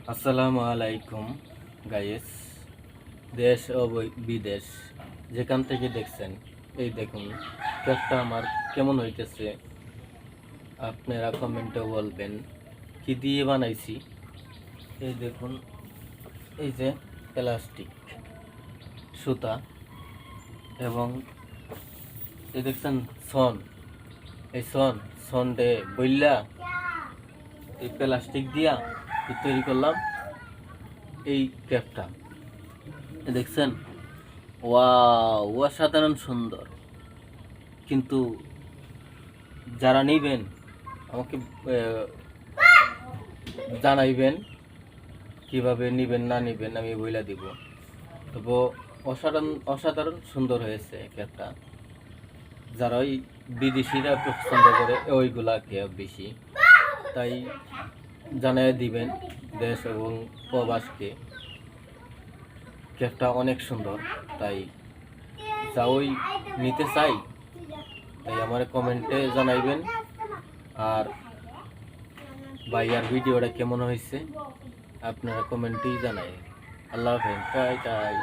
আসসালামু আলাইকুম গাইস, দেশ ও বিদেশ যেখান থেকে দেখছেন, এই দেখুন কেকটা আমার কেমন হইতেছে আপনারা কমেন্টে বলবেন। কি দিয়ে বানাইছি এই দেখুন, এই যে প্লাস্টিক, সুতা এবং এই দেখছেন সন, এই সন ডে বইলা এই প্লাস্টিক দিয়া তৈরি করলাম এই কেকটা। দেখছেন, ওয়াও, অসাধারণ সুন্দর। কিন্তু যারা নিবেন আমাকে জানাইবেন কিভাবে নিবেন না নিবেন, আমি বইলা দিব। তবু অসাধারণ অসাধারণ সুন্দর হয়েছে কেকটা। যারা ওই বিদেশিরা পছন্দ করে ওইগুলাকে বেশি, তাই জানাই দিবেন দেশ এবং প্রবাসকে, কেকটা অনেক সুন্দর। তাই যা ওই নিতে চাই তাই আমার কমেন্টে জানাইবেন। আর ভাইয়ার ভিডিওটা কেমন হয়েছে আপনারা কমেন্টেই জানাই। আল্লাহ হাফেজ, টাই টাই।